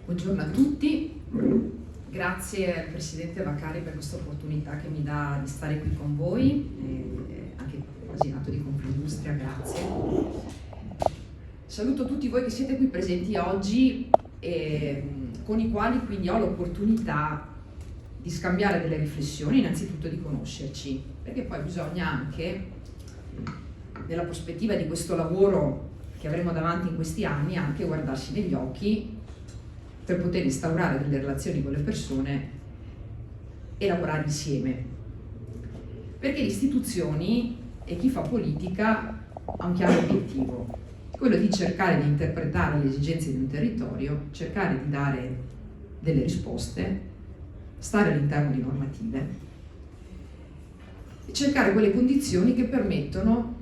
Buongiorno a tutti, grazie al Presidente Vaccari per questa opportunità che mi dà di stare qui con voi, anche quasi in atto di Confindustria, grazie. Saluto tutti voi che siete qui presenti oggi e con i quali quindi ho l'opportunità di scambiare delle riflessioni, innanzitutto di conoscerci, perché poi bisogna anche, nella prospettiva di questo lavoro che avremo davanti in questi anni, anche guardarsi negli occhi per poter instaurare delle relazioni con le persone e lavorare insieme. Perché le istituzioni e chi fa politica ha un chiaro obiettivo, quello di cercare di interpretare le esigenze di un territorio, cercare di dare delle risposte, stare all'interno di normative e cercare quelle condizioni che permettono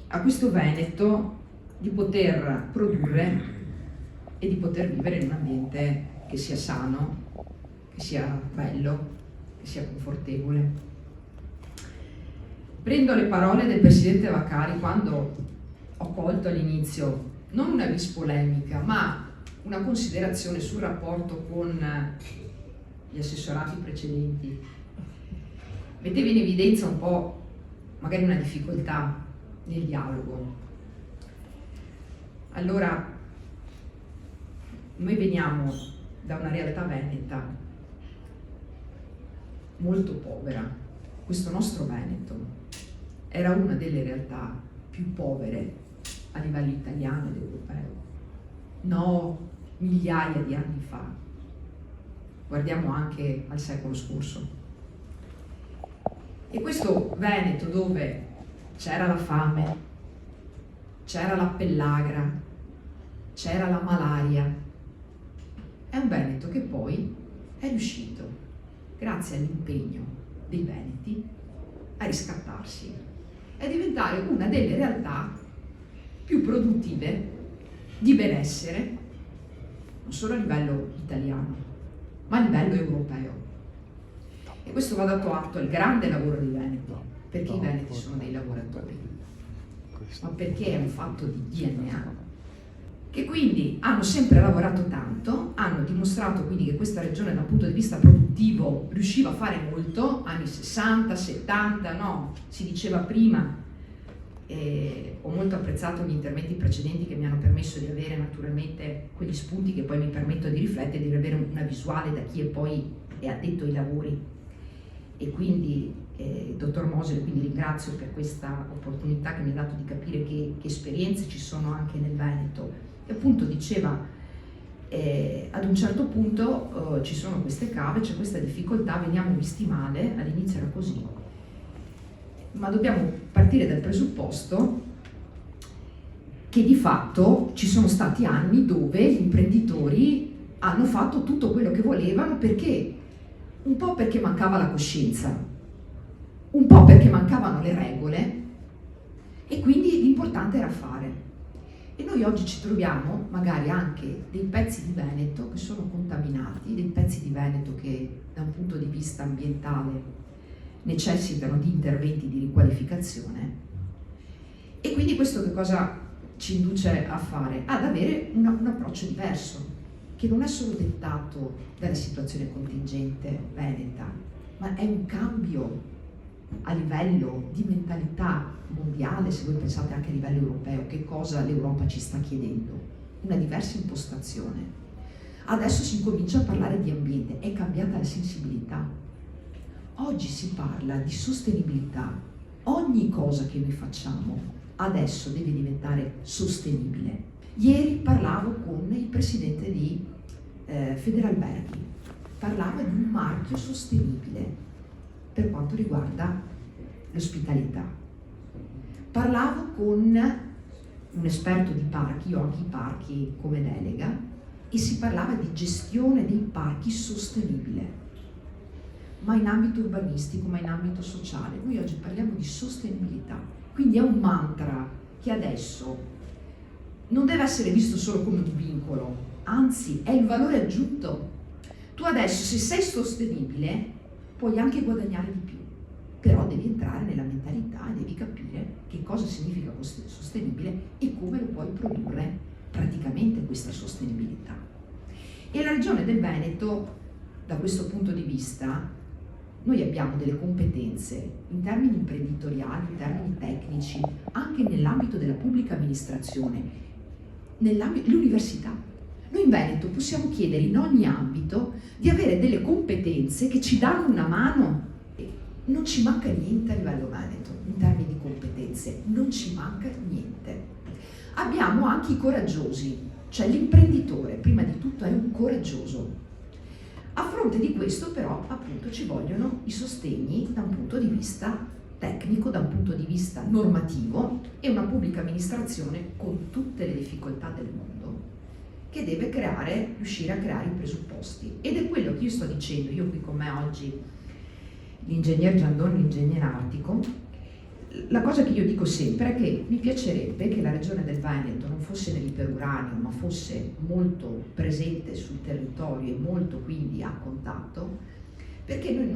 a questo Veneto di poter produrre e di poter vivere in un ambiente che sia sano, che sia bello, che sia confortevole. Prendo le parole del Presidente Vaccari quando ho colto all'inizio non una vis polemica, ma una considerazione sul rapporto con gli assessorati precedenti. Metteva in evidenza un po' magari una difficoltà nel dialogo. Allora, noi veniamo da una realtà veneta molto povera. Questo nostro Veneto era una delle realtà più povere a livello italiano ed europeo. No, migliaia di anni fa. Guardiamo anche al secolo scorso. E questo Veneto dove c'era la fame, c'era la pellagra, c'era la malaria, è un Veneto che poi è riuscito, grazie all'impegno dei veneti, a riscattarsi e a diventare una delle realtà più produttive di benessere, non solo a livello italiano, ma a livello europeo. E questo va dato atto al grande lavoro dei veneti, perché i veneti sono dei lavoratori, ma perché è un fatto di DNA, che quindi hanno sempre lavorato tanto, hanno dimostrato quindi che questa regione dal punto di vista produttivo riusciva a fare molto, anni 60, 70, no, si diceva prima, ho molto apprezzato gli interventi precedenti che mi hanno permesso di avere naturalmente quegli spunti che poi mi permetto di riflettere, di avere una visuale da chi è poi è addetto ai lavori. E quindi dottor Mosel, quindi ringrazio per questa opportunità che mi ha dato di capire che esperienze ci sono anche nel Veneto. E appunto diceva, ad un certo punto ci sono queste cave, c'è questa difficoltà, veniamo visti male, all'inizio era così, ma dobbiamo partire dal presupposto che di fatto ci sono stati anni dove gli imprenditori hanno fatto tutto quello che volevano, perché un po' perché mancava la coscienza, un po' perché mancavano le regole, e quindi l'importante era fare. E noi oggi ci troviamo magari anche dei pezzi di Veneto che sono contaminati, dei pezzi di Veneto che da un punto di vista ambientale necessitano di interventi di riqualificazione. E quindi questo che cosa ci induce a fare? Ad avere un approccio diverso, che non è solo dettato dalla situazione contingente veneta, ma è un cambio a livello di mentalità mondiale, se voi pensate anche a livello europeo, che cosa l'Europa ci sta chiedendo? Una diversa impostazione. Adesso si comincia a parlare di ambiente, è cambiata la sensibilità. Oggi si parla di sostenibilità. Ogni cosa che noi facciamo adesso deve diventare sostenibile. Ieri parlavo con il presidente di Federalberghi, parlava di un marchio sostenibile per quanto riguarda l'ospitalità. Parlavo con un esperto di parchi, io ho anche i parchi come delega, e si parlava di gestione dei parchi sostenibile, ma in ambito urbanistico, ma in ambito sociale. Noi oggi parliamo di sostenibilità, quindi è un mantra che adesso non deve essere visto solo come un vincolo, anzi è il valore aggiunto. Tu adesso, se sei sostenibile, puoi anche guadagnare di più, però devi entrare nella mentalità e devi capire che cosa significa sostenibile e come lo puoi produrre praticamente questa sostenibilità. E la Regione del Veneto, da questo punto di vista, noi abbiamo delle competenze in termini imprenditoriali, in termini tecnici, anche nell'ambito della pubblica amministrazione, l'università. Noi in Veneto possiamo chiedere in ogni ambito di avere delle competenze che ci danno una mano. Non ci manca niente a livello Veneto, in termini di competenze, non ci manca niente. Abbiamo anche i coraggiosi, cioè l'imprenditore, prima di tutto, è un coraggioso. A fronte di questo, però, appunto, ci vogliono i sostegni da un punto di vista tecnico, da un punto di vista normativo, e una pubblica amministrazione con tutte le difficoltà del mondo, che deve riuscire a creare i presupposti. Ed è quello che io sto dicendo, io qui con me oggi, l'ingegner Giandon, l'ingegnere Artico. La cosa che io dico sempre è che mi piacerebbe che la Regione del Veneto non fosse nell'iperuranio, ma fosse molto presente sul territorio e molto quindi a contatto, perché noi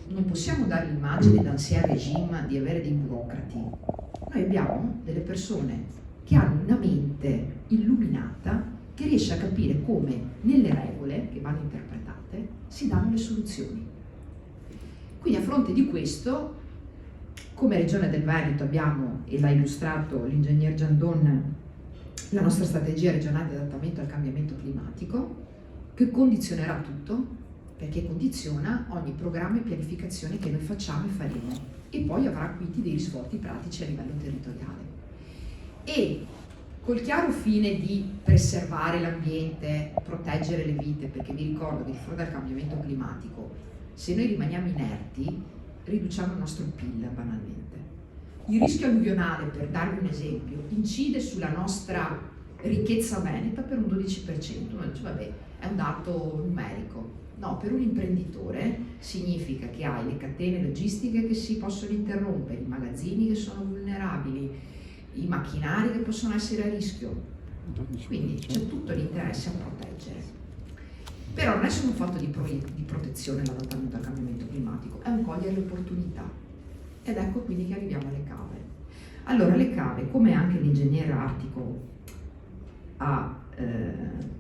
non possiamo dare l'immagine d'ancien regime di avere dei burocrati. Noi abbiamo delle persone che hanno una mente illuminata, che riesce a capire come nelle regole che vanno interpretate si danno le soluzioni. Quindi a fronte di questo, come Regione del Veneto abbiamo, e l'ha illustrato l'ingegner Giandon, la nostra strategia regionale di adattamento al cambiamento climatico, che condizionerà tutto, perché condiziona ogni programma e pianificazione che noi facciamo e faremo, e poi avrà quindi dei risvolti pratici a livello territoriale. E col chiaro fine di preservare l'ambiente, proteggere le vite, perché vi ricordo che di fronte al cambiamento climatico, se noi rimaniamo inerti, riduciamo il nostro PIL banalmente. Il rischio alluvionale, per darvi un esempio, incide sulla nostra ricchezza veneta per un 12%. Uno dice, vabbè, è un dato numerico. No, per un imprenditore significa che hai le catene logistiche che si possono interrompere, i magazzini che sono vulnerabili, i macchinari che possono essere a rischio. Quindi c'è tutto l'interesse a proteggere. Però non è solo un fatto di protezione l'adattamento al cambiamento climatico, è un cogliere le opportunità. Ed ecco quindi che arriviamo alle cave. Allora, le cave, come anche l'ingegnere Artico ha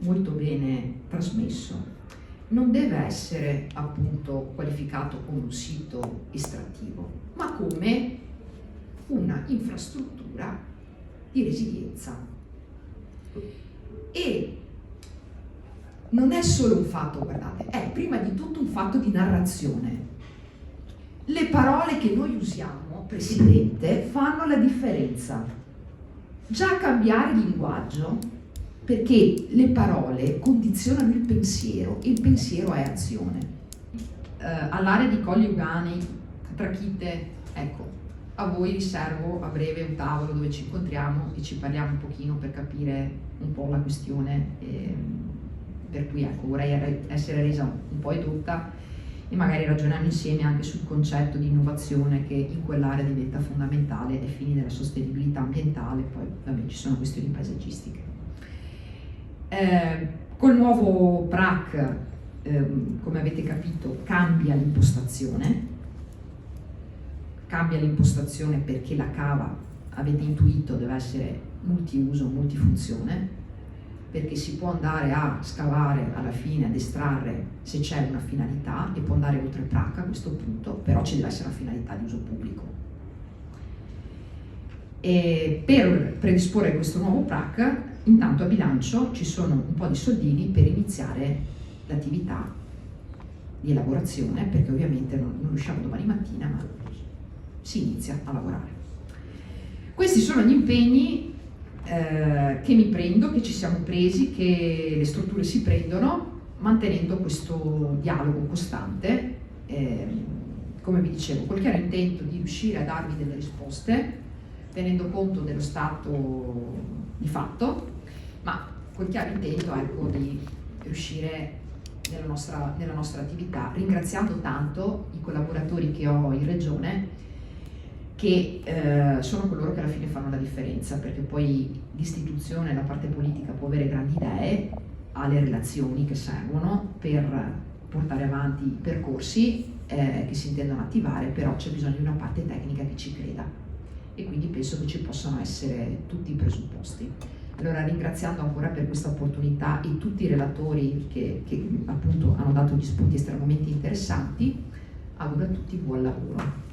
molto bene trasmesso, non deve essere appunto qualificato come un sito estrattivo, ma come una infrastruttura di resilienza. E non è solo un fatto, guardate, è prima di tutto un fatto di narrazione. Le parole che noi usiamo, Presidente, fanno la differenza. Già cambiare linguaggio, perché le parole condizionano il pensiero e il pensiero è azione. All'area di Colli Ugani, Trachite, ecco, a voi riservo a breve un tavolo dove ci incontriamo e ci parliamo un pochino per capire un po' la questione, per cui ecco, vorrei essere resa un po' edotta e magari ragioniamo insieme anche sul concetto di innovazione che in quell'area diventa fondamentale ai fini della sostenibilità ambientale. Poi vabbè, ci sono questioni paesaggistiche. Col nuovo PRAC, come avete capito, cambia l'impostazione perché la cava, avete intuito, deve essere multiuso, multifunzione, perché si può andare a scavare alla fine, ad estrarre se c'è una finalità, e può andare oltre PRAC a questo punto, però ci deve essere una finalità di uso pubblico. E per predisporre questo nuovo PRAC, intanto a bilancio ci sono un po' di soldini per iniziare l'attività di elaborazione, perché ovviamente non riusciamo domani mattina, ma si inizia a lavorare. Questi sono gli impegni che mi prendo, che ci siamo presi, che le strutture si prendono, mantenendo questo dialogo costante, come vi dicevo, col chiaro intento di riuscire a darvi delle risposte, tenendo conto dello stato di fatto, ma col chiaro intento, ecco, di riuscire nella nostra attività, ringraziando tanto i collaboratori che ho in regione, che sono coloro che alla fine fanno la differenza, perché poi l'istituzione, la parte politica può avere grandi idee, ha le relazioni che servono per portare avanti i percorsi che si intendono attivare, però c'è bisogno di una parte tecnica che ci creda, e quindi penso che ci possano essere tutti i presupposti. Allora, ringraziando ancora per questa opportunità e tutti i relatori che appunto hanno dato gli spunti estremamente interessanti, auguro a tutti buon lavoro.